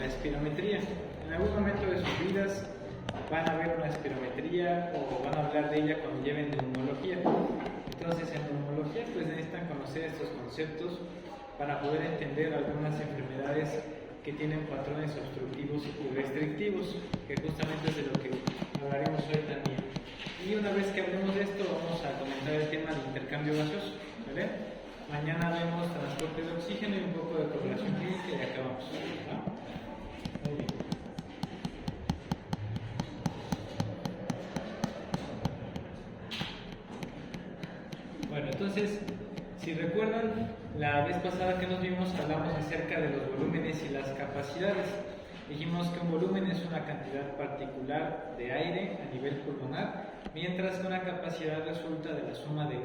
la espirometría. En algún momento de sus vidas van a ver una espirometría o van a hablar de ella cuando lleven neumología. Entonces en neumología pues necesitan conocer estos conceptos para poder entender algunas enfermedades que tienen patrones obstructivos y restrictivos, que justamente es de lo que hablaremos hoy también. Y una vez que hablemos de esto, vamos a comentar el tema de intercambio gaseoso, ¿vale? Mañana vemos transporte de oxígeno y un poco de correlación clínica y acabamos, ¿no? Muy bien. Bueno, entonces, si recuerdan, la vez pasada que nos vimos hablamos acerca de los volúmenes y las capacidades. Dijimos que un volumen es una cantidad particular de aire a nivel pulmonar, mientras que una capacidad resulta de la suma de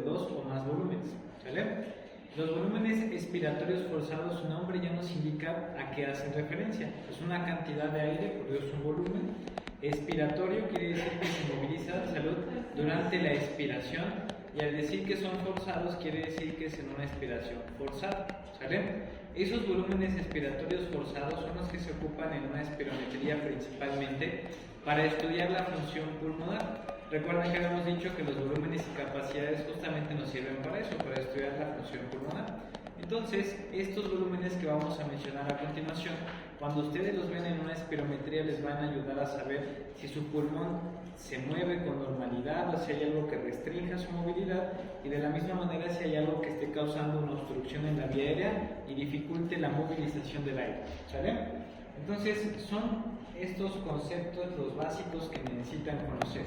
dos o más volúmenes, ¿vale? Los volúmenes expiratorios forzados, su nombre ya nos indica a qué hacen referencia. Es una cantidad de aire, por eso es un volumen. Expiratorio quiere decir que se moviliza salud durante la expiración, y al decir que son forzados quiere decir que es en una expiración forzada, ¿sale? Esos volúmenes expiratorios forzados son los que se ocupan en una espirometría principalmente para estudiar la función pulmonar. Recuerden que habíamos dicho que los volúmenes y capacidades justamente nos sirven para eso, para estudiar la función pulmonar. Entonces, estos volúmenes que vamos a mencionar a continuación, cuando ustedes los ven en una espirometría, les van a ayudar a saber si su pulmón se mueve con normalidad o si hay algo que restrinja su movilidad, y de la misma manera si hay algo que esté causando una obstrucción en la vía aérea y dificulte la movilización del aire, ¿sale? Entonces, son estos conceptos los básicos que necesitan conocer.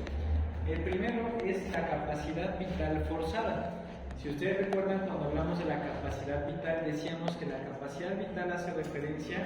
El primero es la capacidad vital forzada. Si ustedes recuerdan, cuando hablamos de la capacidad vital, decíamos que la capacidad vital hace referencia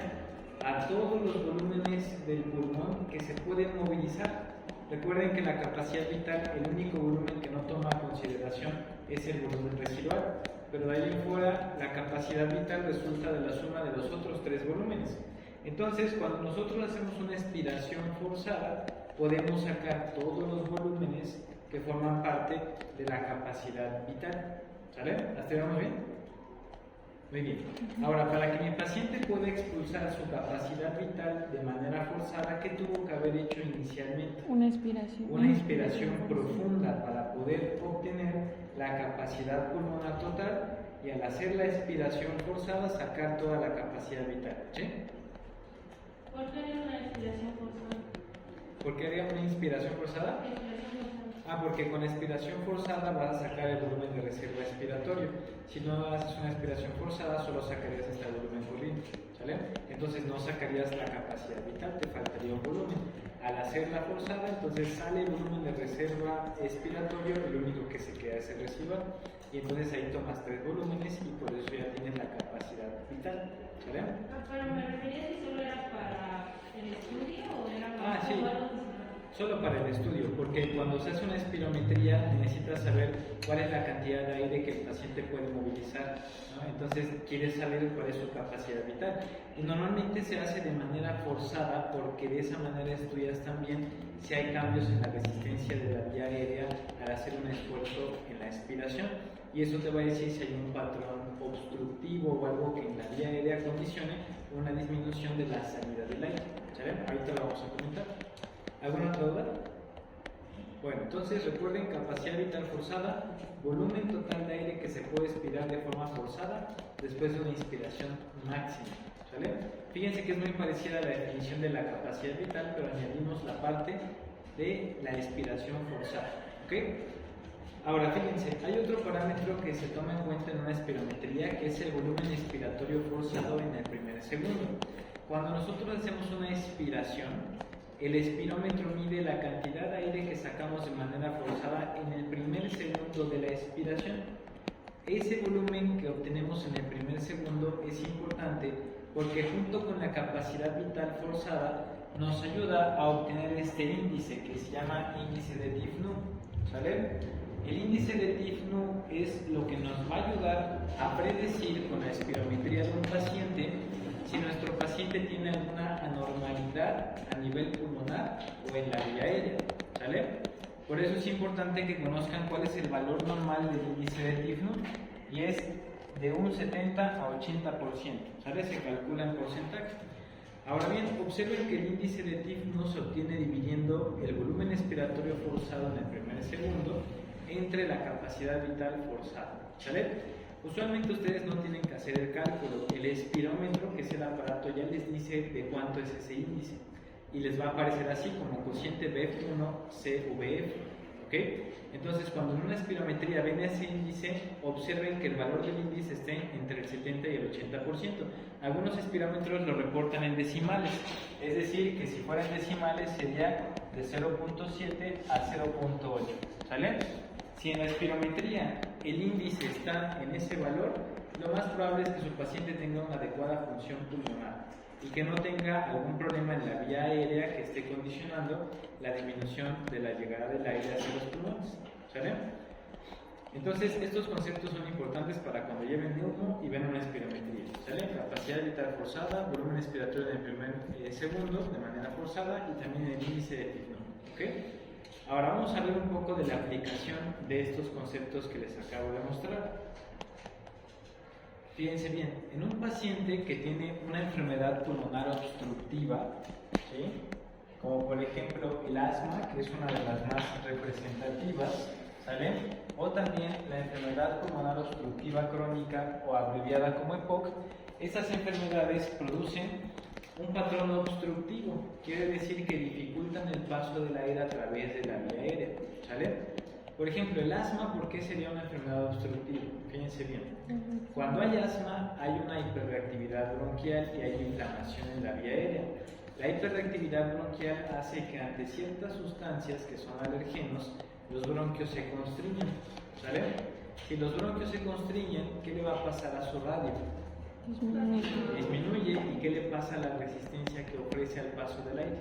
a todos los volúmenes del pulmón que se pueden movilizar. Recuerden que la capacidad vital, el único volumen que no toma en consideración es el volumen residual, pero de ahí en fuera la capacidad vital resulta de la suma de los otros tres volúmenes. Entonces, cuando nosotros hacemos una expiración forzada, podemos sacar todos los volúmenes que forman parte de la capacidad vital. ¿Sale? ¿Hasta ahí vamos bien? Muy bien. Ahora, para que mi paciente pueda expulsar su capacidad vital de manera forzada, ¿qué tuvo que haber hecho inicialmente? Una inspiración. Una inspiración profunda para poder obtener la capacidad pulmonar total, y al hacer la expiración forzada sacar toda la capacidad vital. ¿Sí? ¿Por qué haría una inspiración forzada? ¿Por qué haría una inspiración forzada? Porque con expiración forzada vas a sacar el volumen de reserva expiratorio. Si no haces una expiración forzada, solo sacarías este volumen corriente, ¿sale? Entonces no sacarías la capacidad vital, te faltaría un volumen. Al hacerla forzada, entonces sale el volumen de reserva expiratorio y lo único que se queda es el residual. Y entonces ahí tomas tres volúmenes y por eso ya tienes la capacidad vital, ¿sale? Pero me refería si solo era para el estudio o era para sí. Solo para el estudio, porque cuando se hace una espirometría necesitas saber cuál es la cantidad de aire que el paciente puede movilizar, ¿no? Entonces quieres saber cuál es su capacidad vital. Y normalmente se hace de manera forzada porque de esa manera estudias también si hay cambios en la resistencia de la vía aérea al hacer un esfuerzo en la expiración. Y eso te va a decir si hay un patrón obstructivo o algo que en la vía aérea condicione una disminución de la salida del aire. ¿Saben? Ahorita lo vamos a comentar. ¿Alguna otra duda? Bueno, entonces recuerden, capacidad vital forzada, volumen total de aire que se puede expirar de forma forzada después de una inspiración máxima, ¿sale? Fíjense que es muy parecida a la definición de la capacidad vital, pero añadimos la parte de la expiración forzada, ¿ok? Ahora fíjense, hay otro parámetro que se toma en cuenta en una espirometría, que es el volumen expiratorio forzado en el primer segundo. Cuando nosotros hacemos una expiración, el espirómetro mide la cantidad de aire que sacamos de manera forzada en el primer segundo de la expiración. Ese volumen que obtenemos en el primer segundo es importante porque junto con la capacidad vital forzada nos ayuda a obtener este índice que se llama índice de Tifnu, ¿sale? El índice de Tifnu es lo que nos va a ayudar a predecir con la espirometría de un paciente si nuestro paciente tiene alguna anormalidad a nivel pulmonar o en la vía aérea, ¿sale? Por eso es importante que conozcan cuál es el valor normal del índice de Tifnu, y es de un 70 a 80%, ¿sale? Se calcula en porcentaje. Ahora bien, observen que el índice de TIF-no se obtiene dividiendo el volumen expiratorio forzado en el primer segundo entre la capacidad vital forzada. ¿Sale? Usualmente ustedes no tienen que hacer el cálculo. El espirómetro, que es el aparato, ya les dice de cuánto es ese índice. Y les va a aparecer así como cociente BF1-CVF. ¿Ok? Entonces, cuando en una espirometría ven ese índice, observen que el valor del índice esté entre el 70 y el 80%. Algunos espirómetros lo reportan en decimales, es decir, que si fueran decimales sería de 0.7 a 0.8. ¿Sale? Si en la espirometría el índice está en ese valor, lo más probable es que su paciente tenga una adecuada función pulmonar y que no tenga algún problema en la vía aérea que esté condicionando la disminución de la llegada del aire hacia los pulmones. ¿Sale? Entonces, estos conceptos son importantes para cuando lleven neumo y ven una espirometría. ¿Sale? Capacidad vital forzada, volumen expiratorio en el primer segundo de manera forzada y también el índice de TIF-no. ¿Ok? Ahora vamos a ver un poco de la aplicación de estos conceptos que les acabo de mostrar. Fíjense bien, en un paciente que tiene una enfermedad pulmonar obstructiva, ¿sí?, como por ejemplo el asma, que es una de las más representativas, ¿sale?, o también la enfermedad pulmonar obstructiva crónica o abreviada como EPOC, estas enfermedades producen un patrón obstructivo, quiere decir que dificultan el paso del aire a través de la vía aérea, ¿sale? Por ejemplo, el asma, ¿por qué sería una enfermedad obstructiva? Fíjense bien. Cuando hay asma, hay una hiperreactividad bronquial y hay inflamación en la vía aérea. La hiperreactividad bronquial hace que ante ciertas sustancias que son alergenos, los bronquios se constriñen, ¿sale? Si los bronquios se constriñen, ¿qué le va a pasar a su radio? Disminuye. ¿Y qué le pasa a la resistencia que ofrece al paso del aire?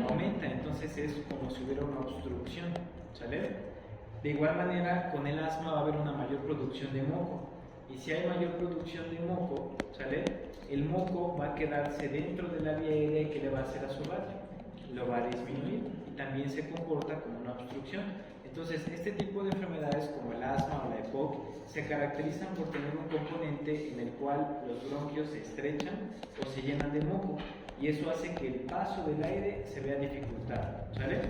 Aumenta. Entonces es como si hubiera una obstrucción, ¿sale? De igual manera, con el asma va a haber una mayor producción de moco. Y si hay mayor producción de moco, ¿sale?, el moco va a quedarse dentro de la vía aérea. ¿Y qué le va a hacer a su radio? Lo va a disminuir y también se comporta como una obstrucción. Entonces, este tipo de enfermedades como el asma o la EPOC se caracterizan por tener un componente en el cual los bronquios se estrechan o se llenan de moco, y eso hace que el paso del aire se vea dificultado, ¿sale?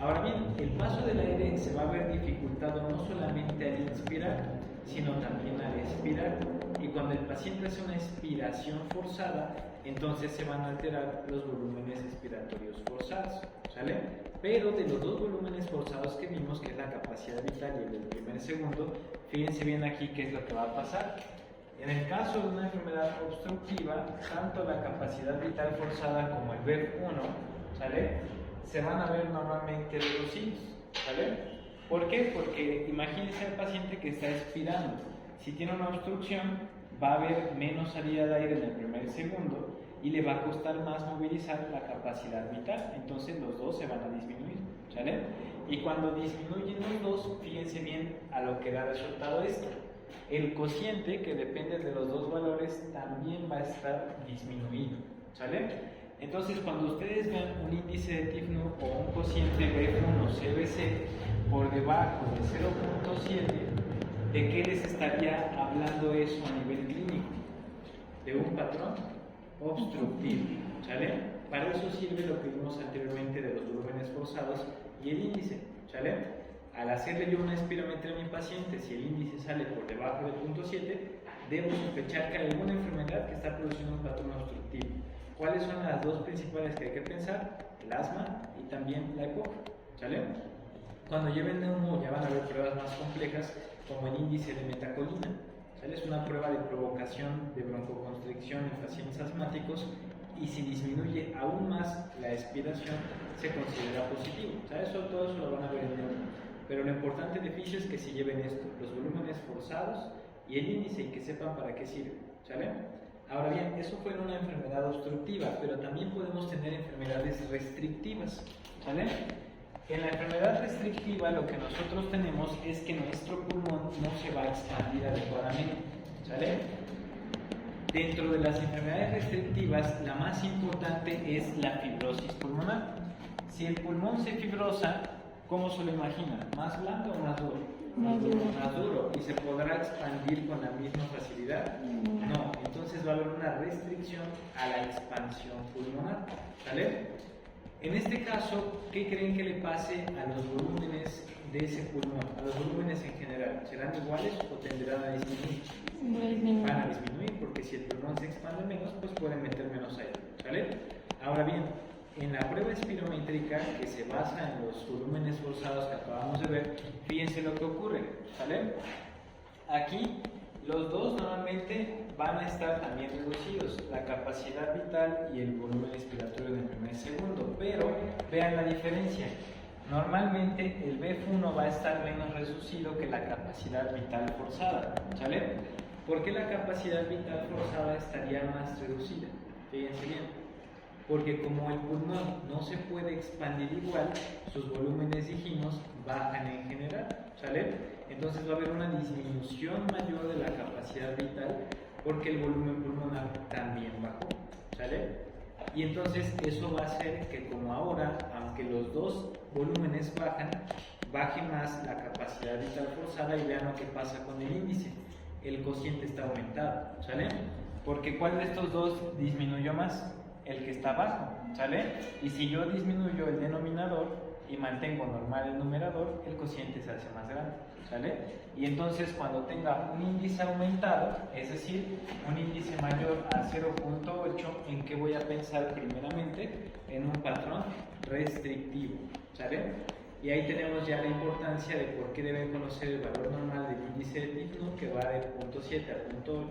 Ahora bien, el paso del aire se va a ver dificultado no solamente al inspirar, sino también al expirar. Y cuando el paciente hace una expiración forzada, entonces se van a alterar los volúmenes expiratorios forzados, ¿sale? Pero de los dos volúmenes forzados que vimos, que es la capacidad vital y el del primer segundo, fíjense bien aquí qué es lo que va a pasar. En el caso de una enfermedad obstructiva, tanto la capacidad vital forzada como el BEF1, ¿sale?, se van a ver normalmente reducidos, ¿sale? ¿Por qué? Porque imagínense al paciente que está expirando. Si tiene una obstrucción, va a haber menos salida de aire en el primer segundo y le va a costar más movilizar la capacidad vital. Entonces los dos se van a disminuir, ¿sale? Y cuando disminuyen los dos, fíjense bien a lo que da resultado esto. El cociente, que depende de los dos valores, también va a estar disminuido, ¿sale? Entonces, cuando ustedes vean un índice de TIF-no o un cociente BF1-CBC por debajo de 0.7, ¿de qué les estaría hablando eso a nivel clínico? De un patrón obstructivo, ¿sale? Para eso sirve lo que vimos anteriormente de los volúmenes forzados y el índice, ¿sale? Al hacerle yo una espirometría a mi paciente, si el índice sale por debajo del 0.7, debo sospechar que hay alguna enfermedad que está produciendo un patrón obstructivo. ¿Cuáles son las dos principales que hay que pensar? El asma y también la EPOC, ¿sale? Cuando lleven neumo ya van a ver pruebas más complejas como el índice de metacolina, ¿sale? Es una prueba de provocación de broncoconstricción en pacientes asmáticos, y si disminuye aún más la expiración se considera positivo, ¿sabes? Todo eso lo van a ver en neumo. Pero lo importante de FISH es que si lleven esto, los volúmenes forzados y el índice, y que sepan para qué sirve, ¿sale? Ahora bien, eso fue una enfermedad obstructiva, pero también podemos tener enfermedades restrictivas, ¿sale? En la enfermedad restrictiva lo que nosotros tenemos es que nuestro pulmón no se va a expandir adecuadamente, ¿sale? Dentro de las enfermedades restrictivas, la más importante es la fibrosis pulmonar. Si el pulmón se fibrosa, ¿cómo se lo imagina? ¿Más blando o más duro? más duro. ¿Y se podrá expandir con la misma facilidad? No. Entonces va a haber una restricción a la expansión pulmonar. ¿Sale? En este caso, ¿qué creen que le pase a los volúmenes de ese pulmón? A los volúmenes en general, ¿serán iguales o tenderán a disminuir? Van a disminuir porque si el pulmón se expande menos, pues pueden meter menos aire. ¿Sale? Ahora bien, en la prueba espirométrica que se basa en los volúmenes forzados que acabamos de ver, fíjense lo que ocurre. ¿Sale? Aquí los dos normalmente van a estar también reducidos, la capacidad vital y el volumen expiratorio en el primer segundo, pero vean la diferencia. Normalmente el BF1 va a estar menos reducido que la capacidad vital forzada, ¿sale? ¿Por qué la capacidad vital forzada estaría más reducida? Fíjense bien. Porque como el pulmón no se puede expandir igual, sus volúmenes, dijimos, bajan en general, ¿sale? Entonces va a haber una disminución mayor de la capacidad vital porque el volumen pulmonar también bajó, ¿sale? Y entonces eso va a hacer que como ahora, aunque los dos volúmenes bajan, baje más la capacidad vital forzada y vean lo que pasa con el índice. El cociente está aumentado, ¿sale? Porque ¿cuál de estos dos disminuyó más? El que está abajo, ¿sale? Y si yo disminuyo el denominador y mantengo normal el numerador, el cociente se hace más grande, ¿sale? Y entonces cuando tenga un índice aumentado, es decir, un índice mayor a 0.8, ¿en qué voy a pensar primeramente? En un patrón restrictivo, ¿sale? Y ahí tenemos ya la importancia de por qué deben conocer el valor normal del índice de Titnur, que va de 0.7 a 0.8,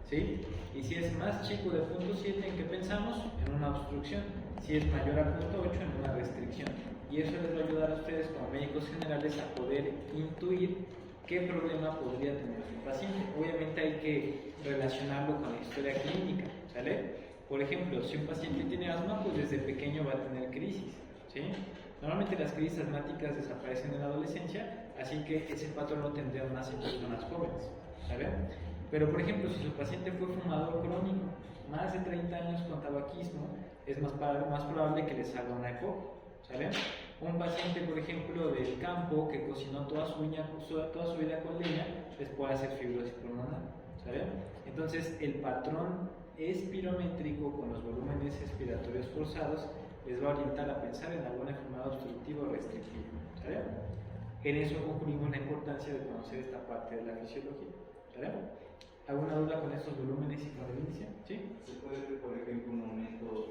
¿sí? Y si es más chico de 0.7, ¿en qué pensamos? En una obstrucción. Si es mayor a 0.8, en una restricción. Y eso les va a ayudar a ustedes como médicos generales a poder intuir qué problema podría tener su paciente. Obviamente hay que relacionarlo con la historia clínica, ¿sale? Por ejemplo, si un paciente tiene asma, pues desde pequeño va a tener crisis, ¿sí? Normalmente las crisis asmáticas desaparecen en la adolescencia, así que ese patrón lo tendrían más en personas jóvenes, ¿sale? Pero, por ejemplo, si su paciente fue fumador crónico, más de 30 años con tabaquismo, es más probable que les salga una EPOC, ¿sale? Un paciente, por ejemplo, del campo que cocinó toda su vida con leña, les puede hacer fibrosis pulmonar, ¿sale? Entonces, el patrón espirométrico con los volúmenes expiratorios forzados les va a orientar a pensar en alguna enfermedad obstructiva o restrictiva, ¿sale? En eso concluimos la importancia de conocer esta parte de la fisiología, ¿sale? ¿Alguna duda con estos volúmenes y con el índice? ¿Sí? ¿Se puede ver, por ejemplo, un aumento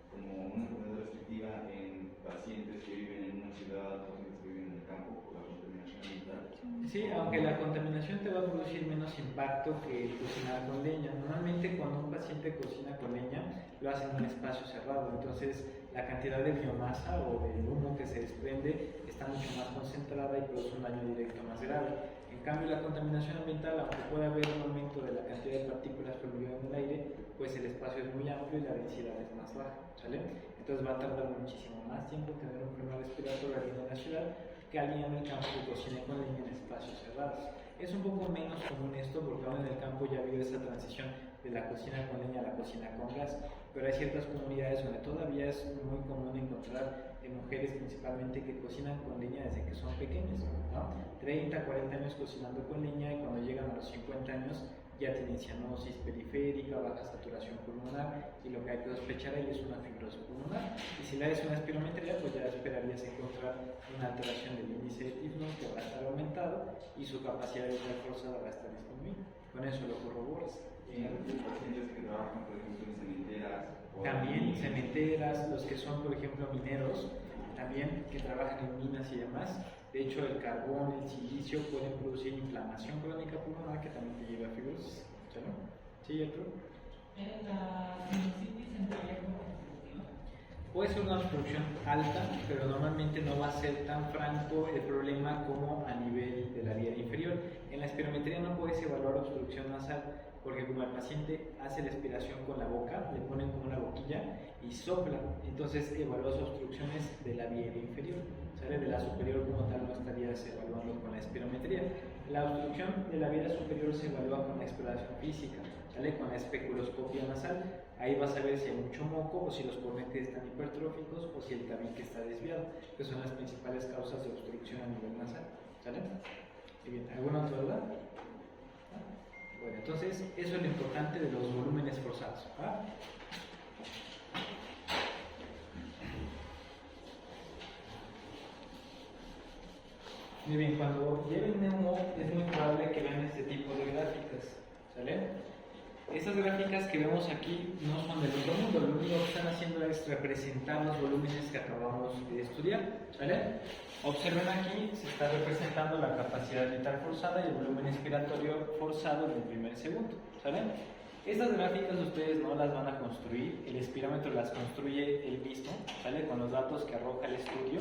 como una enfermedad restrictiva en pacientes que viven en una ciudad, pacientes que viven en el campo por la contaminación ambiental? Sí, aunque la contaminación te va a producir menos impacto que cocinar con leña. Normalmente cuando un paciente cocina con leña, lo hace en un espacio cerrado, entonces la cantidad de biomasa o del humo que se desprende está mucho más concentrada y produce un daño directo más grave. En cambio, la contaminación ambiental, aunque puede haber un aumento de la cantidad de partículas permeables en el aire, pues el espacio es muy amplio y la densidad es más baja, ¿sale? Entonces va a tardar muchísimo más tiempo tener un problema respiratorio alguien en la ciudad que alguien en el campo que cocine con leña en espacios cerrados. Es un poco menos común esto porque aún en el campo ya ha habido esa transición de la cocina con leña a la cocina con gas, pero hay ciertas comunidades donde todavía es muy común encontrar mujeres principalmente que cocinan con leña desde que son pequeñas, ¿no? 30, 40 años cocinando con leña y cuando llegan a los 50 años ya tienen cianosis periférica, baja saturación pulmonar y lo que hay que sospechar ahí es una fibrosis pulmonar. Y si le haces una espirometría, pues ya esperarías encontrar una alteración del índice de Titnur que va a estar aumentado y su capacidad de vital forzada va a estar disminuida. Con eso lo corroboras. Pacientes que trabajan, por ejemplo, en cementeras. También cementeras, los que son, por ejemplo, mineros, también que trabajan en minas y demás. De hecho, el carbón, el silicio pueden producir inflamación crónica pulmonar que también te lleva a fibrosis. ¿No? ¿Sí, otro? ¿La sinusitis entraría como obstrucción? Puede ser una obstrucción alta, pero normalmente no va a ser tan franco el problema como a nivel de la vía inferior. En la espirometría no puedes evaluar obstrucción nasal, porque como el paciente hace la expiración con la boca, le ponen como una boquilla y sopla, entonces evalúas obstrucciones de la vía inferior, ¿sale? De la superior como tal no estarías evaluando con la espirometría. La obstrucción de la vía superior se evalúa con la exploración física, ¿sale? Con la especuloscopia nasal. Ahí vas a ver si hay mucho moco o si los cornetes están hipertróficos o si el tabique está desviado, que son las principales causas de obstrucción a nivel nasal, ¿sale? Bien, ¿alguna otra duda? Bueno, entonces eso es lo importante de los volúmenes forzados. ¿Va? Muy bien, cuando lleven Nemo es muy probable que vean este tipo de gráficas, ¿sale? Estas gráficas que vemos aquí no son del otro mundo, lo único que están haciendo es representar los volúmenes que acabamos de estudiar, ¿sale? Observen aquí, se está representando la capacidad vital forzada y el volumen expiratorio forzado en el primer segundo, ¿sale? Estas gráficas ustedes no las van a construir, el espirómetro las construye él mismo, ¿sale? Con los datos que arroja el estudio.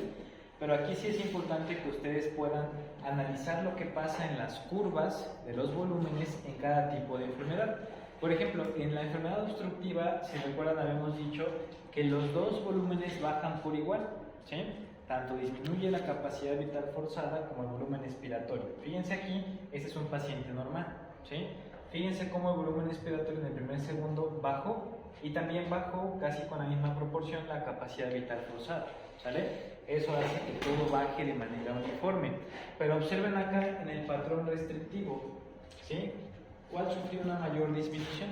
Pero aquí sí es importante que ustedes puedan analizar lo que pasa en las curvas de los volúmenes en cada tipo de enfermedad. Por ejemplo, en la enfermedad obstructiva, si recuerdan, habíamos dicho que los dos volúmenes bajan por igual, ¿sí? Tanto disminuye la capacidad vital forzada como el volumen expiratorio. Fíjense aquí, este es un paciente normal, ¿sí? Fíjense cómo el volumen expiratorio en el primer segundo bajó y también bajó casi con la misma proporción la capacidad vital forzada, ¿sale? Eso hace que todo baje de manera uniforme. Pero observen acá en el patrón restrictivo, ¿sí? ¿Cuál sufrió una mayor disminución?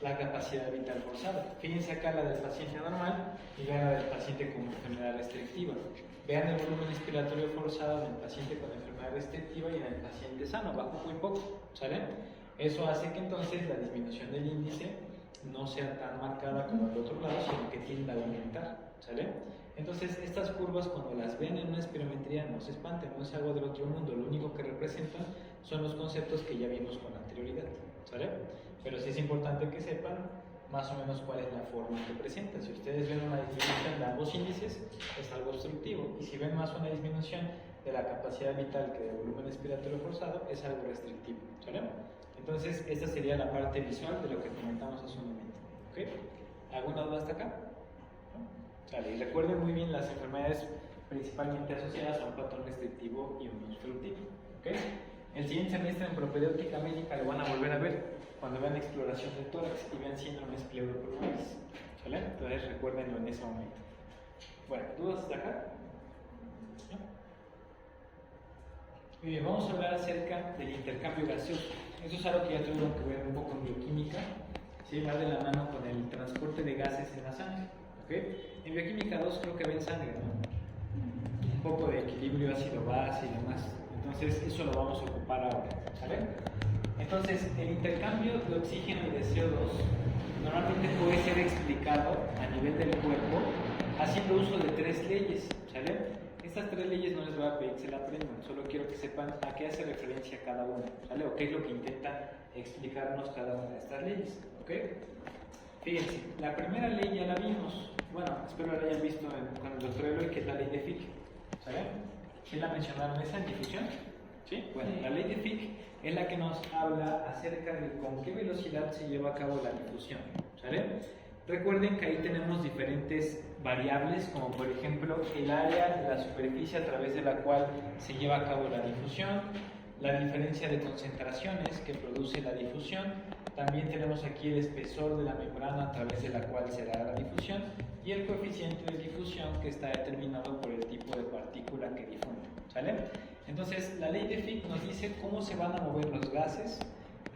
La capacidad vital forzada. Fíjense acá la del paciente normal y vean la del paciente con enfermedad restrictiva. Vean el volumen expiratorio forzado en el paciente con enfermedad restrictiva y en el paciente sano, bajó muy poco, ¿sale? Eso hace que entonces la disminución del índice no sea tan marcada como el otro lado, sino que tienda a aumentar, ¿sale? Entonces, estas curvas, cuando las ven en una espirometría, no se espanten, no es algo del otro mundo, lo único que representan son los conceptos que ya vimos con anterioridad, ¿sale? Pero sí es importante que sepan más o menos cuál es la forma que presenta. Si ustedes ven una disminución de ambos índices, es algo obstructivo, y si ven más una disminución de la capacidad vital que del volumen expiratorio forzado, es algo restrictivo, ¿sale? Entonces, esta sería la parte visual de lo que comentamos hace un momento, ¿ok? ¿Alguna duda hasta acá? Vale, y recuerden muy bien las enfermedades principalmente asociadas a un patrón restrictivo y un obstructivo. ¿Okay? El siguiente semestre en propedéutica médica lo van a volver a ver cuando vean exploración de tórax y vean síndromes pleuropulmonares. ¿Vale? Entonces recuérdenlo en ese momento. Bueno, ¿dudas hasta acá? ¿No? Muy bien, vamos a hablar acerca del intercambio gaseoso. Eso es algo que ya tuvieron que ver un poco en bioquímica. ¿Sí? Va de la mano con el transporte de gases en la sangre. ¿Okay? En bioquímica 2 creo que ven sangre, ¿no? Un poco de equilibrio ácido-base y demás. Entonces eso lo vamos a ocupar ahora, ¿sale? Entonces el intercambio de oxígeno y de CO2 normalmente puede ser explicado a nivel del cuerpo haciendo uso de 3 leyes, ¿sale? Estas 3 leyes no les voy a pedir que se la aprendan, solo quiero que sepan a qué hace referencia cada una, ¿sale? O qué es lo que intenta explicarnos cada una de estas leyes, ¿ok? Fíjense, la primera ley ya la vimos, bueno, espero la hayan visto con el doctor Eloy, que es la ley de Fick, ¿saben? ¿Sí la mencionaron esa en difusión? ¿Sí? Bueno, la ley de Fick es la que nos habla acerca de con qué velocidad se lleva a cabo la difusión, ¿sale? Recuerden que ahí tenemos diferentes variables, como por ejemplo el área de la superficie a través de la cual se lleva a cabo la difusión, la diferencia de concentraciones que produce la difusión. También tenemos aquí el espesor de la membrana a través de la cual se da la difusión y el coeficiente de difusión que está determinado por el tipo de partícula que difunde, ¿sale? Entonces, la ley de Fick nos dice cómo se van a mover los gases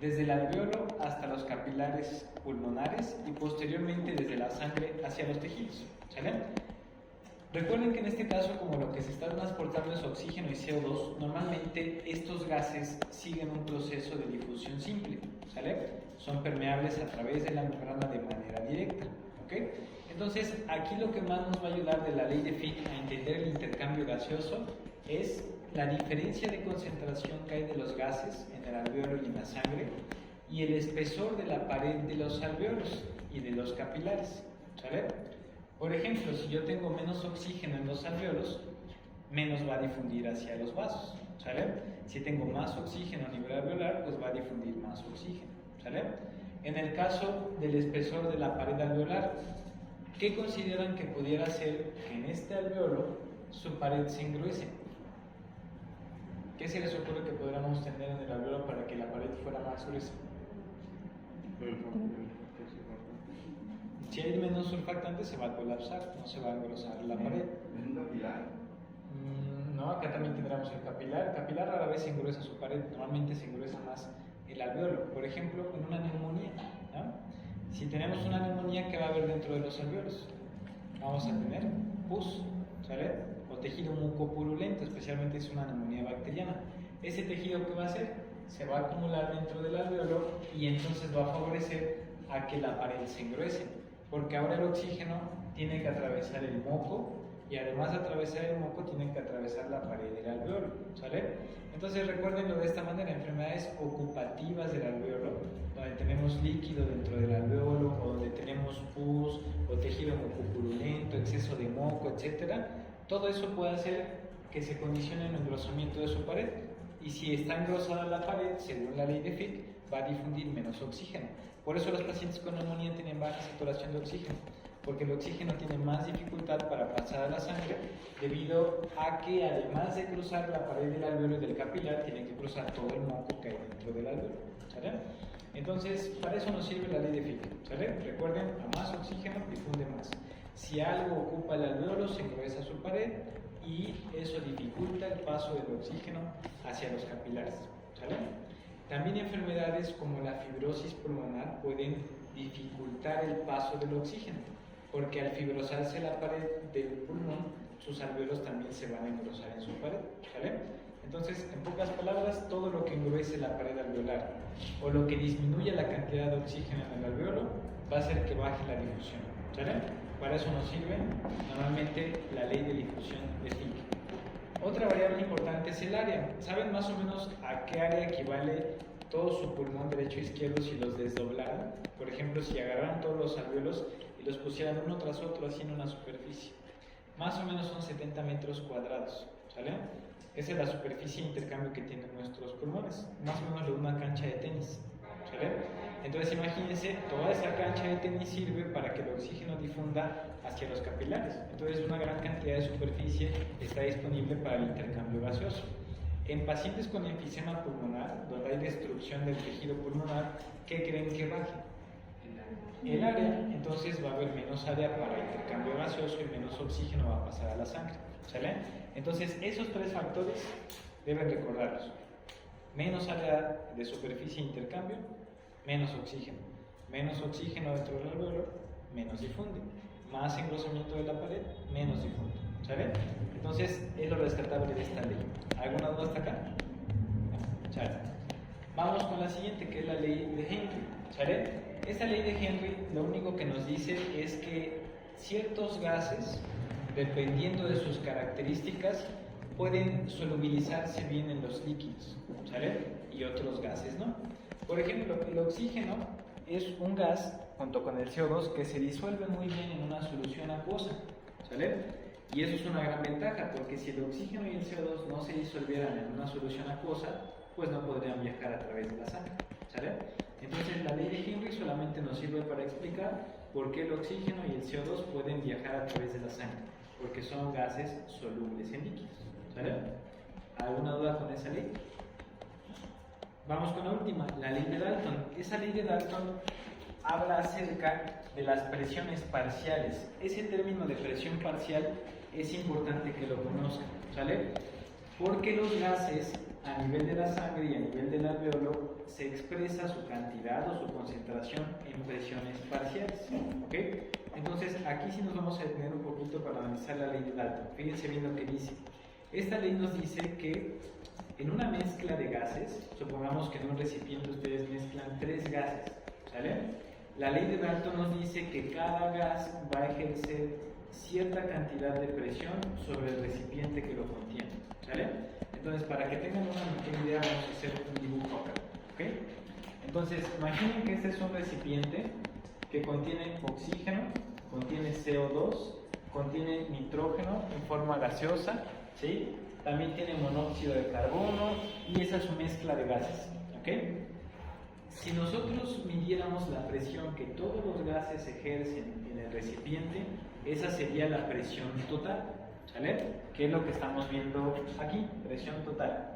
desde el alveolo hasta los capilares pulmonares y posteriormente desde la sangre hacia los tejidos, ¿sale? Recuerden que en este caso, como lo que se está transportando es oxígeno y CO2, normalmente estos gases siguen un proceso de difusión simple, ¿sale? Son permeables a través de la membrana de manera directa, ¿ok? Entonces, aquí lo que más nos va a ayudar de la ley de Fick a entender el intercambio gaseoso es la diferencia de concentración que hay de los gases en el alveolo y en la sangre y el espesor de la pared de los alveolos y de los capilares, ¿sale? Por ejemplo, si yo tengo menos oxígeno en los alveolos, menos va a difundir hacia los vasos, ¿sale? Si tengo más oxígeno a nivel alveolar, pues va a difundir más oxígeno, ¿sale? En el caso del espesor de la pared alveolar, ¿qué consideran que pudiera ser que en este alveolo su pared se engruese? ¿Qué se les ocurre que podríamos tener en el alveolo para que la pared fuera más gruesa? Si hay menos surfactante se va a colapsar, no se va a engrosar la pared. ¿Es un capilar? ¿no? Acá también tendremos el capilar. El capilar rara vez se engruesa su pared, normalmente se engruesa más el alveolo. Por ejemplo, en una neumonía, ¿no? Si tenemos una neumonía, ¿qué va a haber dentro de los alveolos? Vamos a tener pus, ¿sale? O tejido mucopurulento, especialmente si es una neumonía bacteriana. Ese tejido, ¿qué va a hacer? Se va a acumular dentro del alveolo y entonces va a favorecer a que la pared se engruese, porque ahora el oxígeno tiene que atravesar el moco y además de atravesar el moco tiene que atravesar la pared del alveolo, ¿sale? Entonces recuérdenlo de esta manera: enfermedades ocupativas del alveolo, donde tenemos líquido dentro del alveolo o donde tenemos pus o tejido mucopurulento, exceso de moco, etcétera, todo eso puede hacer que se condicione el engrosamiento de su pared, y si está engrosada la pared, según la ley de Fick, va a difundir menos oxígeno. Por eso los pacientes con neumonía tienen baja saturación de oxígeno, porque el oxígeno tiene más dificultad para pasar a la sangre, debido a que además de cruzar la pared del alveolo y del capilar, tiene que cruzar todo el moco que hay dentro del alveolo, ¿sale? Entonces, para eso nos sirve la ley de Fick, ¿sale? Recuerden, a más oxígeno difunde más. Si algo ocupa el alveolo, se engruesa su pared y eso dificulta el paso del oxígeno hacia los capilares, ¿sale? También enfermedades como la fibrosis pulmonar pueden dificultar el paso del oxígeno, porque al fibrosarse la pared del pulmón, sus alveolos también se van a engrosar en su pared, ¿sale? Entonces, en pocas palabras, todo lo que engruese la pared alveolar o lo que disminuya la cantidad de oxígeno en el alveolo va a hacer que baje la difusión, ¿sale? Para eso nos sirve normalmente la ley de difusión de Fick. Otra variable importante es el área. ¿Saben más o menos a qué área equivale todo su pulmón derecho e izquierdo si los desdoblaran? Por ejemplo, si agarraran todos los alveolos y los pusieran uno tras otro así en una superficie. Más o menos son 70 metros cuadrados, ¿sale? Esa es la superficie de intercambio que tienen nuestros pulmones, más o menos de una cancha de tenis, ¿sale? Entonces imagínense, toda esa cancha de tenis sirve para que el oxígeno difunda hacia los capilares. Entonces una gran cantidad de superficie está disponible para el intercambio gaseoso. En pacientes con enfisema pulmonar, donde hay destrucción del tejido pulmonar, ¿qué creen que baje? El área. Entonces va a haber menos área para intercambio gaseoso y menos oxígeno va a pasar a la sangre, ¿sale? Entonces esos tres factores deben recordarlos: menos área de superficie de intercambio, menos oxígeno dentro del alveolo, menos difunde, más engrosamiento de la pared, menos difunde, ¿sale? Entonces es lo rescatable de esta ley. ¿Alguna duda hasta acá? ¿Sale? Vamos con la siguiente, que es la ley de Henry, ¿sale? Esta ley de Henry lo único que nos dice es que ciertos gases, dependiendo de sus características, pueden solubilizarse bien en los líquidos, ¿sale? Y otros gases no. Por ejemplo, el oxígeno es un gas, junto con el CO2, que se disuelve muy bien en una solución acuosa, ¿sale? Y eso es una gran ventaja, porque si el oxígeno y el CO2 no se disolvieran en una solución acuosa, pues no podrían viajar a través de la sangre, ¿sale? Entonces la ley de Henry solamente nos sirve para explicar por qué el oxígeno y el CO2 pueden viajar a través de la sangre, porque son gases solubles en líquidos, ¿sale? ¿Alguna duda con esa ley? Vamos con la última, la ley de Dalton. Esa ley de Dalton habla acerca de las presiones parciales. Ese término de presión parcial es importante que lo conozcan, ¿sale? Porque los gases a nivel de la sangre y a nivel del alveolo se expresa su cantidad o su concentración en presiones parciales, ¿ok? Entonces aquí sí nos vamos a detener un poquito para analizar la ley de Dalton. Fíjense bien lo que dice. Esta ley nos dice que en una mezcla de gases, supongamos que en un recipiente ustedes mezclan 3 gases, ¿sale? La ley de Dalton nos dice que cada gas va a ejercer cierta cantidad de presión sobre el recipiente que lo contiene, ¿sale? Entonces, para que tengan una idea, vamos a hacer un dibujo acá, ¿ok? Entonces, imaginen que este es un recipiente que contiene oxígeno, contiene CO2, contiene nitrógeno en forma gaseosa, ¿sí? También tiene monóxido de carbono y esa es su mezcla de gases, ¿ok? Si nosotros midiéramos la presión que todos los gases ejercen en el recipiente, esa sería la presión total, ¿sale? Que es lo que estamos viendo aquí, presión total.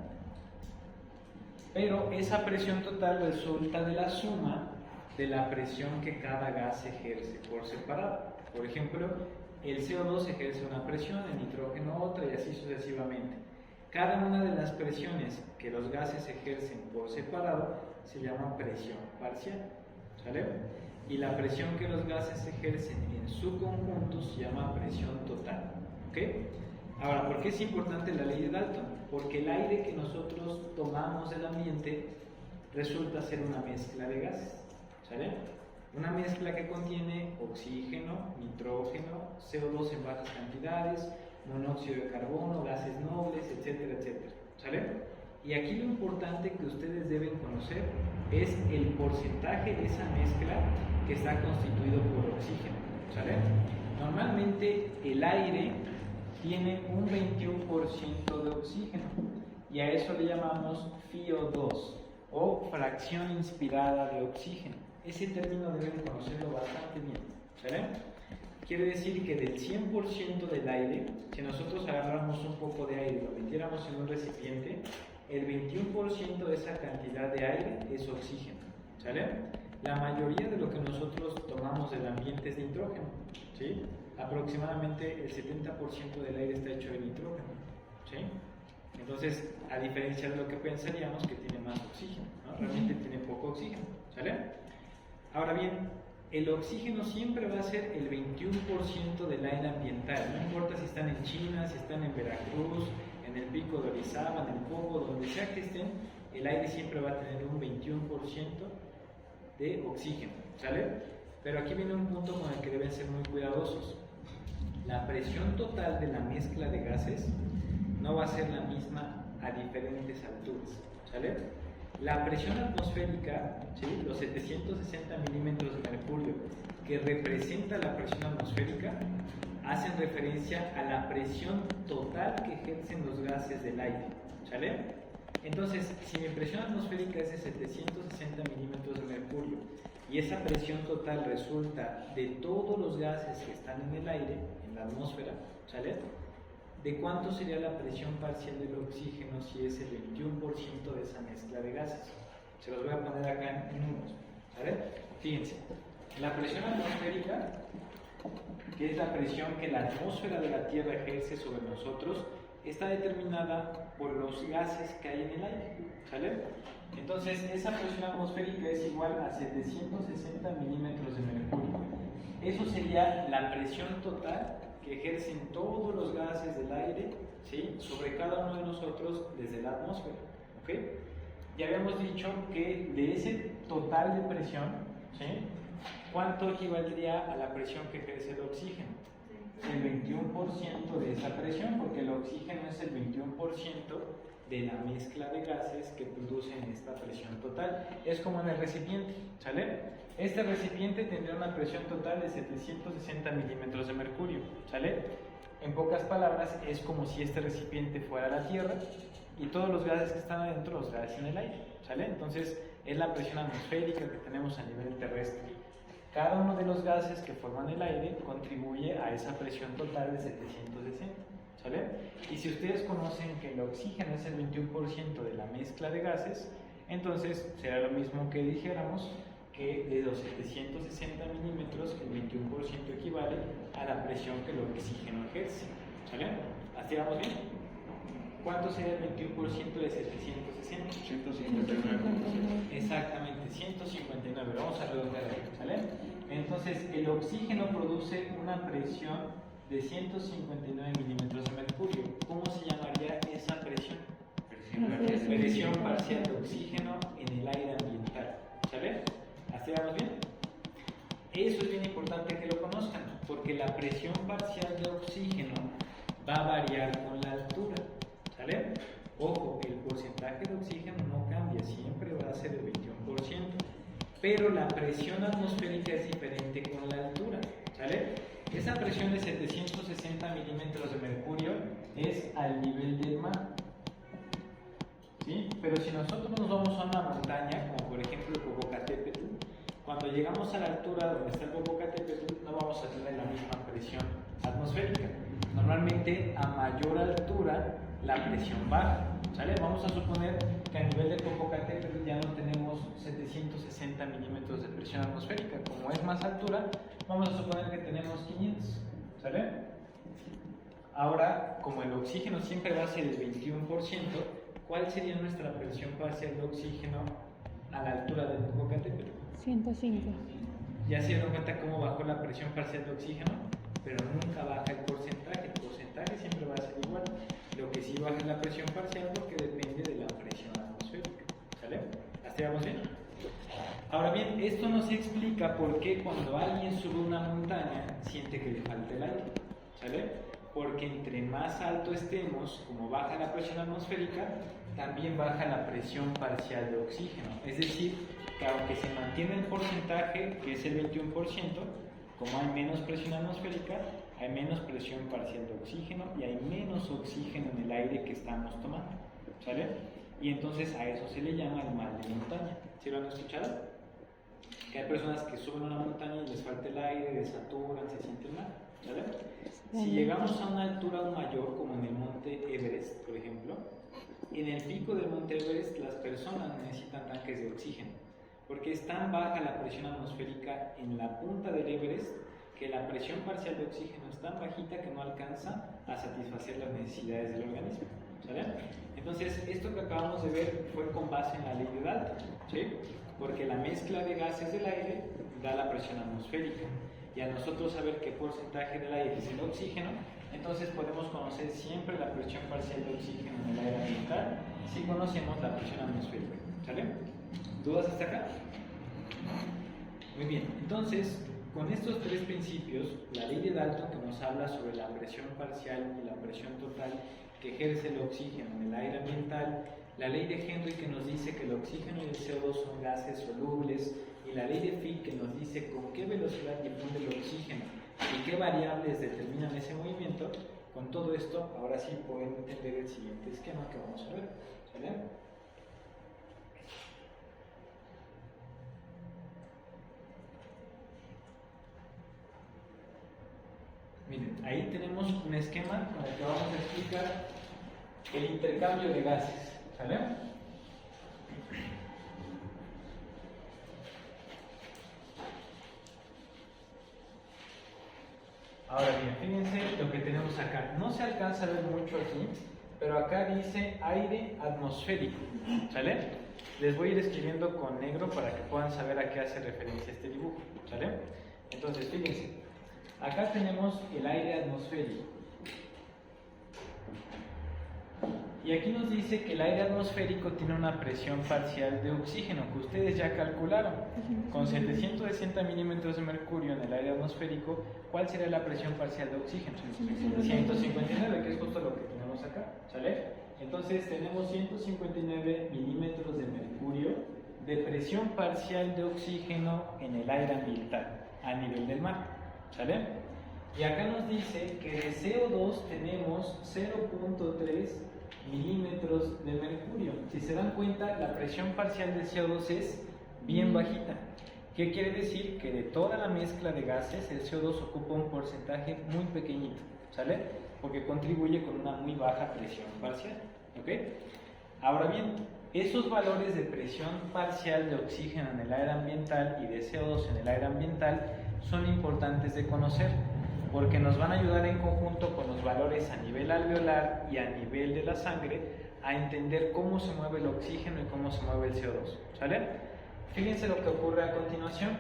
Pero esa presión total resulta de la suma de la presión que cada gas ejerce por separado. Por ejemplo, el CO2 ejerce una presión, el nitrógeno otra y así sucesivamente. Cada una de las presiones que los gases ejercen por separado se llama presión parcial, ¿sale? Y la presión que los gases ejercen en su conjunto se llama presión total, ¿ok? Ahora, ¿por qué es importante la ley de Dalton? Porque el aire que nosotros tomamos del ambiente resulta ser una mezcla de gases, ¿sale? Una mezcla que contiene oxígeno, nitrógeno, CO2 en bajas cantidades, monóxido de carbono, gases nobles, etcétera, etcétera, ¿sale? Y aquí lo importante que ustedes deben conocer es el porcentaje de esa mezcla que está constituido por oxígeno, ¿sale? Normalmente el aire tiene un 21% de oxígeno y a eso le llamamos FiO2 o fracción inspirada de oxígeno. Ese término deben conocerlo bastante bien, ¿sale? Quiere decir que del 100% del aire, si nosotros agarramos un poco de aire y lo metiéramos en un recipiente, el 21% de esa cantidad de aire es oxígeno, ¿sale? La mayoría de lo que nosotros tomamos del ambiente es nitrógeno, ¿sí? Aproximadamente el 70% del aire está hecho de nitrógeno, ¿sí? Entonces, a diferencia de lo que pensaríamos que tiene más oxígeno, ¿no? Realmente tiene poco oxígeno, ¿sale? Ahora bien, el oxígeno siempre va a ser el 21% del aire ambiental, no importa si están en China, si están en Veracruz, en el Pico de Orizaba, en el Pogo, donde sea que estén, el aire siempre va a tener un 21% de oxígeno, ¿sale? Pero aquí viene un punto con el que deben ser muy cuidadosos. La presión total de la mezcla de gases no va a ser la misma a diferentes alturas, ¿sale? La presión atmosférica, ¿sí? Los 760 milímetros de mercurio que representa la presión atmosférica hacen referencia a la presión total que ejercen los gases del aire, ¿sale? Entonces, si mi presión atmosférica es de 760 milímetros de mercurio y esa presión total resulta de todos los gases que están en el aire, en la atmósfera, ¿sale? ¿De cuánto sería la presión parcial del oxígeno si es el 21% de esa mezcla de gases? Se los voy a poner acá en números, ¿sale? Fíjense, la presión atmosférica, que es la presión que la atmósfera de la Tierra ejerce sobre nosotros, está determinada por los gases que hay en el aire, ¿sale? Entonces, esa presión atmosférica es igual a 760 milímetros de mercurio. Eso sería la presión total que ejercen todos los gases del aire, ¿sí? Sobre cada uno de nosotros desde la atmósfera, ¿ok? Ya habíamos dicho que de ese total de presión, ¿sí? ¿Cuánto equivaldría a la presión que ejerce el oxígeno? El 21% de esa presión, porque el oxígeno es el 21% de la mezcla de gases que producen esta presión total. Es como en el recipiente, ¿sale? Este recipiente tendría una presión total de 760 milímetros de mercurio, ¿sale? En pocas palabras, es como si este recipiente fuera la Tierra y todos los gases que están adentro los gases en el aire, ¿sale? Entonces, es la presión atmosférica que tenemos a nivel terrestre. Cada uno de los gases que forman el aire contribuye a esa presión total de 760, ¿sale? Y si ustedes conocen que el oxígeno es el 21% de la mezcla de gases, entonces será lo mismo que dijéramos que de los 760 milímetros, el 21% equivale a la presión que el oxígeno ejerce, ¿sale? ¿Así vamos bien? ¿Cuánto sería el 21% de 760? 159. Exactamente, 159. Vamos a redondear ahí, ¿sale? Entonces, el oxígeno produce una presión de 159 milímetros de mercurio. ¿Cómo se llamaría esa presión? Presión parcial de oxígeno en el aire ambiental, ¿sale? ¿Así vamos bien? Eso es bien importante que lo conozcan, porque la presión parcial de oxígeno va a variar con la altura, ¿sale? Ojo, el porcentaje de oxígeno no cambia, siempre va a ser el 21%, pero la presión atmosférica es diferente con la altura, ¿sale? Esa presión de 760 milímetros de mercurio es al nivel del mar, ¿sí? Pero si nosotros nos vamos a una montaña, como por ejemplo el Popocatépetl, cuando llegamos a la altura donde está el Popocatépetl, no vamos a tener la misma presión atmosférica. Normalmente a mayor altura la presión baja, ¿sale? Vamos a suponer que a nivel del Popocatépetl ya no tenemos 760 milímetros de presión atmosférica. Como es más altura, vamos a suponer que tenemos 500, ¿sale? Ahora, como el oxígeno siempre va a ser el 21%, ¿cuál sería nuestra presión parcial de oxígeno a la altura del Popocatépetl? 105. Ya se dieron cuenta cómo bajó la presión parcial de oxígeno, pero nunca baja el porcentaje siempre va a ser igual. Lo que sí baja es la presión parcial porque depende de la presión atmosférica. ¿Sale? ¿Hasta ahí vamos bien? Ahora bien, esto nos explica por qué cuando alguien sube una montaña siente que le falta el aire. ¿Sale? Porque entre más alto estemos, como baja la presión atmosférica, también baja la presión parcial de oxígeno. Es decir, que aunque se mantiene el porcentaje, que es el 21%, como hay menos presión atmosférica, hay menos presión parcial de oxígeno y hay menos oxígeno en el aire que estamos tomando. ¿Sale? Y entonces a eso se le llama el mal de montaña. ¿Sí lo han escuchado? Que hay personas que suben una montaña y les falta el aire, desaturan, se sienten mal. ¿Sale? Si llegamos a una altura aún mayor, como en el monte Everest, por ejemplo, en el pico del monte Everest las personas necesitan tanques de oxígeno, porque es tan baja la presión atmosférica en la punta del Everest que la presión parcial de oxígeno es tan bajita que no alcanza a satisfacer las necesidades del organismo. ¿Sale? Entonces, esto que acabamos de ver fue con base en la ley de Dalton, ¿sí? Porque la mezcla de gases del aire da la presión atmosférica. Y a nosotros saber qué porcentaje del aire es el oxígeno, entonces podemos conocer siempre la presión parcial de oxígeno en el aire ambiental si conocemos la presión atmosférica. ¿Sale? ¿Dudas hasta acá? Muy bien, entonces con estos tres principios, la ley de Dalton que nos habla sobre la presión parcial y la presión total que ejerce el oxígeno en el aire ambiental, la ley de Henry que nos dice que el oxígeno y el CO2 son gases solubles, y la ley de Fick que nos dice con qué velocidad difunde el oxígeno y qué variables determinan ese movimiento, con todo esto ahora sí pueden entender el siguiente esquema que vamos a ver. ¿Sale? Miren, ahí tenemos un esquema con el que vamos a explicar el intercambio de gases. ¿Sale? Ahora bien, fíjense lo que tenemos acá. No se alcanza a ver mucho aquí, pero acá dice aire atmosférico. ¿Sale? Les voy a ir escribiendo con negro para que puedan saber a qué hace referencia este dibujo. ¿Sale? Entonces, fíjense. Acá tenemos el aire atmosférico. Y aquí nos dice que el aire atmosférico tiene una presión parcial de oxígeno, que ustedes ya calcularon. Con 760 milímetros de mercurio en el aire atmosférico, ¿cuál sería la presión parcial de oxígeno? 159, que es justo lo que tenemos acá. ¿Sale? Entonces tenemos 159 milímetros de mercurio de presión parcial de oxígeno en el aire ambiental, a nivel del mar. ¿Sale? Y acá nos dice que de CO2 tenemos 0.3 milímetros de mercurio. Si se dan cuenta, la presión parcial de CO2 es bien bajita. ¿Qué quiere decir? Que de toda la mezcla de gases, el CO2 ocupa un porcentaje muy pequeñito. ¿Sale? Porque contribuye con una muy baja presión parcial. ¿Ok? Ahora bien, esos valores de presión parcial de oxígeno en el aire ambiental y de CO2 en el aire ambiental son importantes de conocer, porque nos van a ayudar en conjunto con los valores a nivel alveolar y a nivel de la sangre a entender cómo se mueve el oxígeno y cómo se mueve el CO2. ¿Sale? Fíjense lo que ocurre a continuación.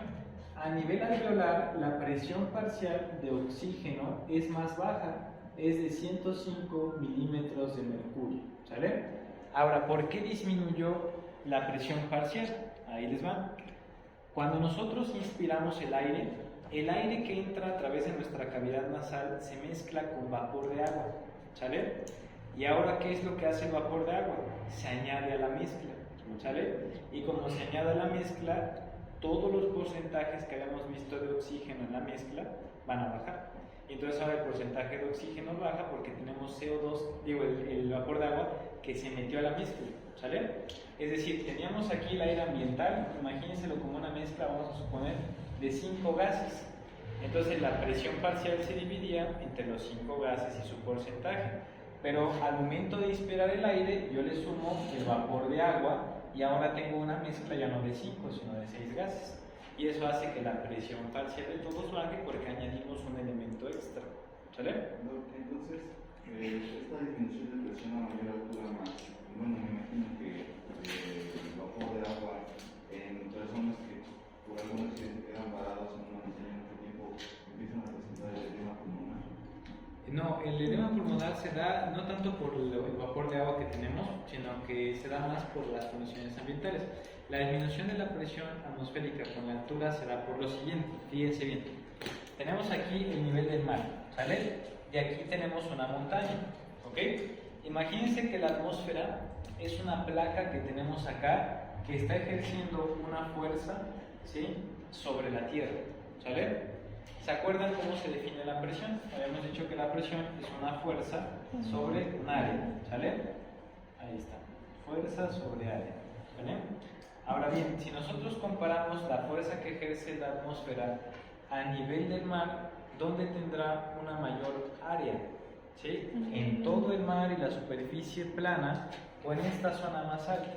A nivel alveolar, la presión parcial de oxígeno es más baja, es de 105 milímetros de mercurio. ¿Sale? Ahora, ¿por qué disminuyó la presión parcial? Ahí les va. Cuando nosotros inspiramos el aire que entra a través de nuestra cavidad nasal se mezcla con vapor de agua. ¿Sale? Y ahora, ¿qué es lo que hace el vapor de agua? Se añade a la mezcla. ¿Sale? Y como se añade a la mezcla, todos los porcentajes que habíamos visto de oxígeno en la mezcla van a bajar. Entonces ahora el porcentaje de oxígeno baja porque tenemos CO2, el vapor de agua que se metió a la mezcla. ¿Sale? Es decir, teníamos aquí el aire ambiental, imagínenselo como una mezcla, vamos a suponer, de 5 gases. Entonces la presión parcial se dividía entre los 5 gases y su porcentaje. Pero al momento de inspirar el aire, yo le sumo el vapor de agua y ahora tengo una mezcla ya no de 5, sino de 6 gases. Y eso hace que la presión parcial de todos baje porque añadimos un elemento extra. ¿Sale? Entonces, No, el edema pulmonar se da no tanto por el vapor de agua que tenemos, sino que se da más por las condiciones ambientales. La disminución de la presión atmosférica con la altura se da por lo siguiente, fíjense bien. Tenemos aquí el nivel del mar, ¿sale? Y aquí tenemos una montaña, ¿ok? Imagínense que la atmósfera es una placa que tenemos acá que está ejerciendo una fuerza, ¿sí?, sobre la Tierra, ¿sale? ¿Se acuerdan cómo se define la presión? Habíamos dicho que la presión es una fuerza sobre un área, ¿sale? Ahí está, fuerza sobre área, ¿vale? Ahora bien, si nosotros comparamos la fuerza que ejerce la atmósfera a nivel del mar, ¿dónde tendrá una mayor área? ¿Sí? ¿En todo el mar y la superficie plana o en esta zona más alta?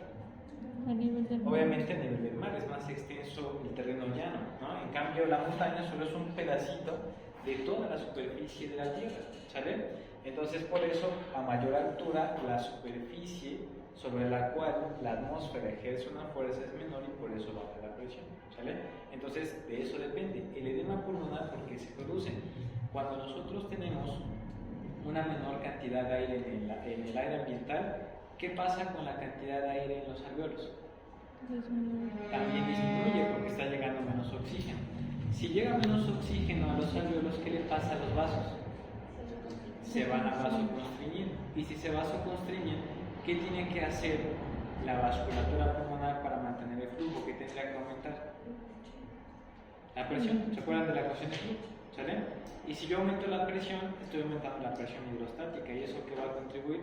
A nivel del mar. Obviamente a nivel del mar es más extenso el terreno llano, ¿no? En cambio la montaña solo es un pedacito de toda la superficie de la Tierra, ¿sale? Entonces por eso a mayor altura la superficie sobre la cual la atmósfera ejerce una fuerza es menor y por eso baja la presión, ¿sale? Entonces de eso depende. El edema pulmonar, ¿por qué se produce? Cuando nosotros tenemos una menor cantidad de aire en el aire ambiental, ¿qué pasa con la cantidad de aire en los alvéolos? También disminuye porque está llegando menos oxígeno. Si llega menos oxígeno a los alvéolos, ¿qué le pasa a los vasos? Se van a vasoconstriñir. Y si se vasoconstriñen, ¿qué tiene que hacer la vasculatura pulmonar para mantener el flujo? ¿Qué tendría que aumentar? La presión. ¿Se acuerdan de la ecuación de flujo? ¿Sale? Y si yo aumento la presión, estoy aumentando la presión hidrostática y eso que va a contribuir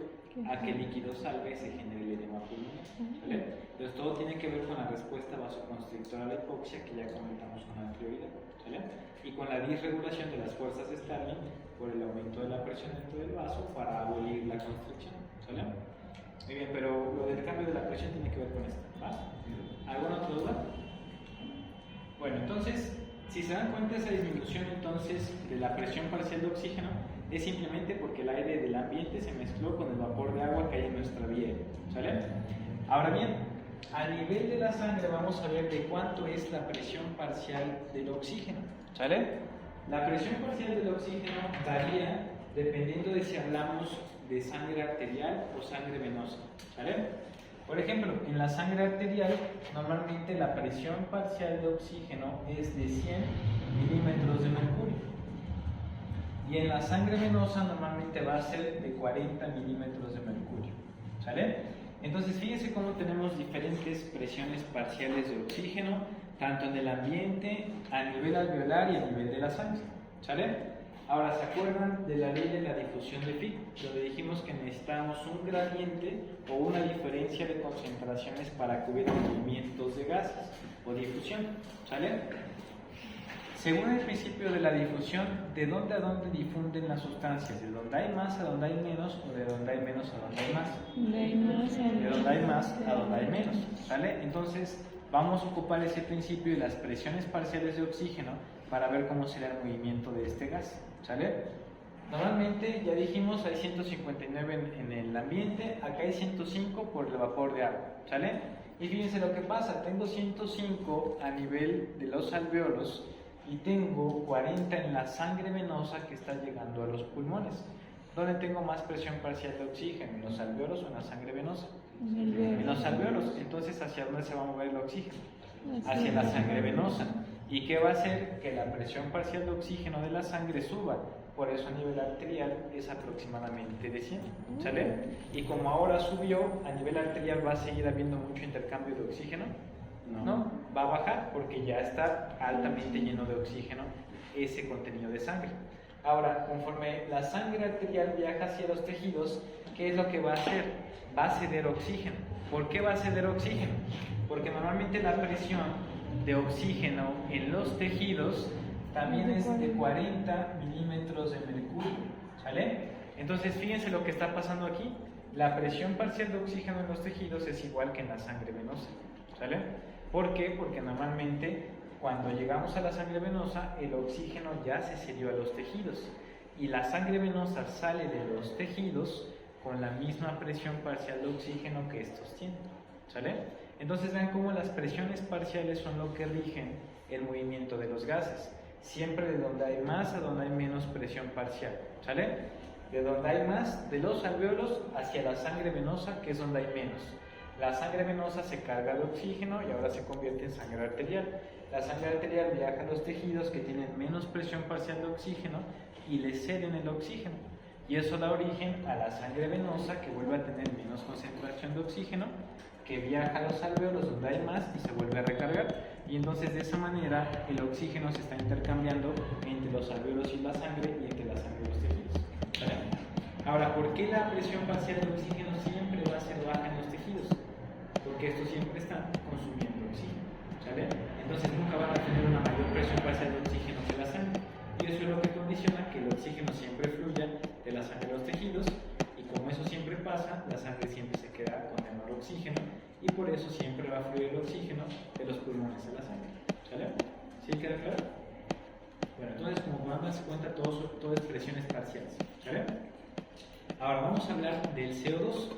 a que el líquido salga y se genere el edema pulmonar, ¿vale? Entonces todo tiene que ver con la respuesta vasoconstrictora a la hipoxia que ya comentamos con anterioridad, ¿vale? Y con la disregulación de las fuerzas de Stalin por el aumento de la presión dentro del vaso para abolir la constricción, ¿vale? Muy bien, pero lo del cambio de la presión tiene que ver con esto, ¿va? ¿Alguna otra duda? Bueno, entonces, si se dan cuenta, esa disminución entonces de la presión parcial de oxígeno es simplemente porque el aire del ambiente se mezcló con el vapor de agua que hay en nuestra vía, ¿sale? Ahora bien, a nivel de la sangre vamos a ver de cuánto es la presión parcial del oxígeno, ¿sale? La presión parcial del oxígeno varía dependiendo de si hablamos de sangre arterial o sangre venosa, ¿sale? Por ejemplo, en la sangre arterial, normalmente la presión parcial de oxígeno es de 100 milímetros de mercurio. Y en la sangre venosa normalmente va a ser de 40 milímetros de mercurio, ¿sale? Entonces fíjense cómo tenemos diferentes presiones parciales de oxígeno, tanto en el ambiente, a nivel alveolar y a nivel de la sangre, ¿sale? Ahora, ¿se acuerdan de la ley de la difusión de Fick? Donde dijimos que necesitábamos un gradiente o una diferencia de concentraciones para que hubiera movimientos de gases o difusión, ¿sale? Según el principio de la difusión, ¿de dónde a dónde difunden las sustancias? ¿De dónde hay más a dónde hay menos o de dónde hay menos a dónde hay más? De dónde hay más a dónde hay menos, ¿sale? Entonces, vamos a ocupar ese principio de las presiones parciales de oxígeno para ver cómo será el movimiento de este gas, ¿sale? Normalmente, ya dijimos, hay 159 en el ambiente, acá hay 105 por el vapor de agua, ¿sale? Y fíjense lo que pasa, tengo 105 a nivel de los alvéolos y tengo 40 en la sangre venosa que está llegando a los pulmones. ¿Dónde tengo más presión parcial de oxígeno? ¿En los alvéolos o en la sangre venosa? En los alvéolos. Entonces, ¿hacia dónde se va a mover el oxígeno? Hacia la sangre venosa. ¿Y qué va a hacer? Que la presión parcial de oxígeno de la sangre suba. Por eso a nivel arterial es aproximadamente de 100, ¿sale? Y como ahora subió, a nivel arterial va a seguir habiendo mucho intercambio de oxígeno. No, va a bajar porque ya está altamente lleno de oxígeno ese contenido de sangre. Ahora, conforme la sangre arterial viaja hacia los tejidos, ¿qué es lo que va a hacer? Va a ceder oxígeno. ¿Por qué va a ceder oxígeno? Porque normalmente la presión de oxígeno en los tejidos también es de 40 milímetros de mercurio, ¿sale? Entonces, fíjense lo que está pasando aquí. La presión parcial de oxígeno en los tejidos es igual que en la sangre venosa, ¿sale? ¿Por qué? Porque normalmente cuando llegamos a la sangre venosa, el oxígeno ya se cedió a los tejidos y la sangre venosa sale de los tejidos con la misma presión parcial de oxígeno que estos tienen, ¿sale? Entonces vean cómo las presiones parciales son lo que rigen el movimiento de los gases. siempre de donde hay más a donde hay menos presión parcial, ¿sale? De donde hay más, de los alvéolos hacia la sangre venosa, que es donde hay menos. La sangre venosa se carga de oxígeno y ahora se convierte en sangre arterial. La sangre arterial viaja a los tejidos que tienen menos presión parcial de oxígeno y le ceden el oxígeno. Y eso da origen a la sangre venosa, que vuelve a tener menos concentración de oxígeno, que viaja a los alvéolos donde hay más y se vuelve a recargar. Y entonces de esa manera el oxígeno se está intercambiando entre los alvéolos y la sangre y entre la sangre y los tejidos. ¿Vale? Ahora, ¿por qué la presión parcial de oxígeno siempre va a ser baja en los tejidos? Porque estos siempre están consumiendo oxígeno, ¿sale? Entonces nunca van a tener una mayor presión parcial de oxígeno que la sangre. Y eso es lo que condiciona que el oxígeno siempre fluya de la sangre a los tejidos. Y como eso siempre pasa, la sangre siempre se queda con menor oxígeno. Y por eso siempre va a fluir el oxígeno de los pulmones a la sangre, ¿sale? ¿Sí queda claro? Bueno, entonces como van a darse cuenta, todo es presiones parciales, ¿sale? Ahora vamos a hablar del CO2.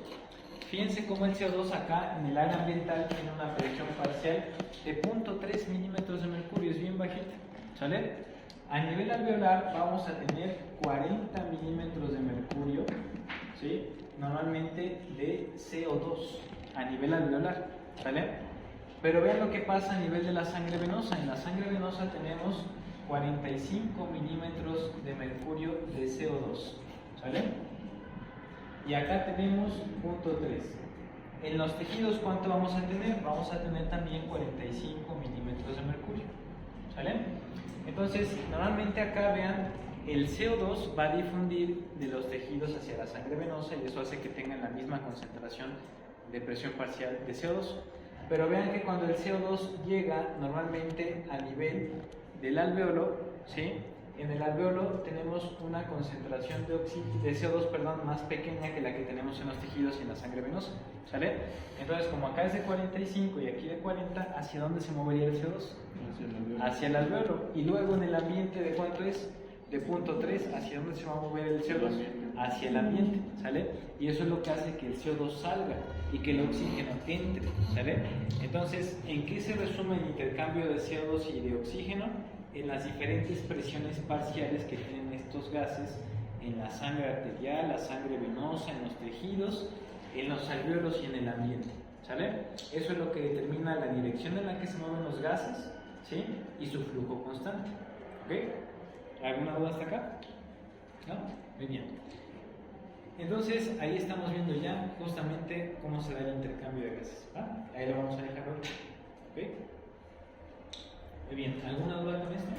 Fíjense cómo el CO2 acá en el área ambiental tiene una presión parcial de 0.3 milímetros de mercurio, es bien bajita, ¿sale? A nivel alveolar vamos a tener 40 milímetros de mercurio, ¿sí? Normalmente de CO2 a nivel alveolar, ¿sale? Pero vean lo que pasa a nivel de la sangre venosa. En la sangre venosa tenemos 45 milímetros de mercurio de CO2, ¿sale? Y acá tenemos 0.3. En los tejidos, ¿cuánto vamos a tener? Vamos a tener también 45 milímetros de mercurio, ¿sale? Entonces, normalmente acá vean, el CO2 va a difundir de los tejidos hacia la sangre venosa y eso hace que tengan la misma concentración de presión parcial de CO2. Pero vean que cuando el CO2 llega normalmente a nivel del alvéolo, ¿sí? En el alvéolo tenemos una concentración de CO2 más pequeña que la que tenemos en los tejidos y en la sangre venosa, ¿sale? Entonces, como acá es de 45 y aquí de 40, ¿hacia dónde se movería el CO2? Hacia el alvéolo. Y luego en el ambiente, ¿de cuánto es? De 0.3, ¿hacia dónde se va a mover el CO2? Hacia el ambiente, ¿sale? Y eso es lo que hace que el CO2 salga y que el oxígeno entre, ¿sale? Entonces, ¿en qué se resume el intercambio de CO2 y de oxígeno? En las diferentes presiones parciales que tienen estos gases en la sangre arterial, la sangre venosa, en los tejidos, en los alvéolos y en el ambiente, ¿sale? Eso es lo que determina la dirección en la que se mueven los gases, ¿sí? Y su flujo constante, ¿ok? ¿Alguna duda hasta acá? ¿No? Muy bien. Entonces, ahí estamos viendo ya justamente cómo se da el intercambio de gases, ¿va? Ahí lo vamos a dejar hoy, ¿ok? Muy bien, ¿alguna duda con esto?